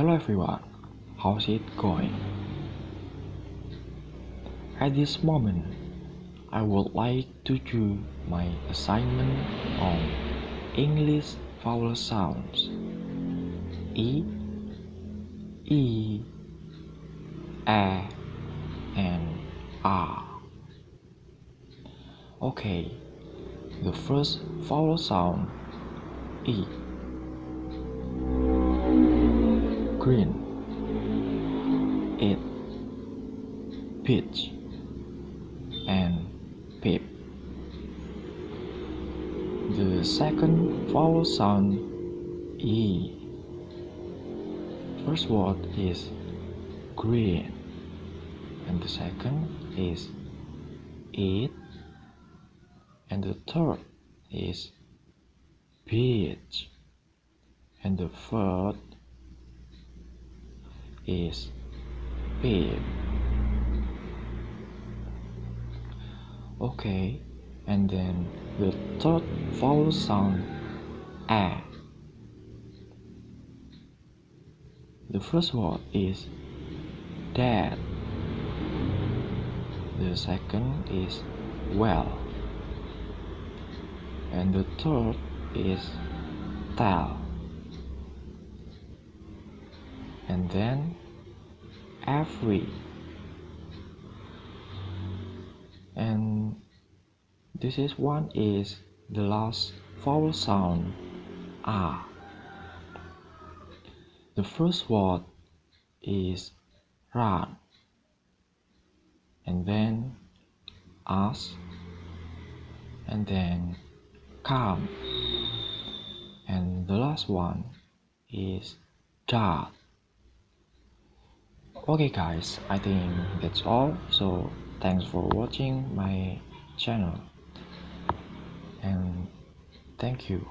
Hello everyone, how's it going? At this moment, I would like to do my assignment on English vowel sounds E, E, A, and R. Okay, the first vowel sound E. Green, it, peach, and pip. The second vowel sound E. First word is green, and the second is it, and the third is peach, and the fourth is pip. Okay, and then the third vowel sound A. The first word is dad. The second is well, and the third is tell, and then every, and this is one is the last vowel sound R. The first word is run, and then ask, and then come, and the last one is dart. Okay guys, I think that's all. So thanks for watching my channel, and thank you.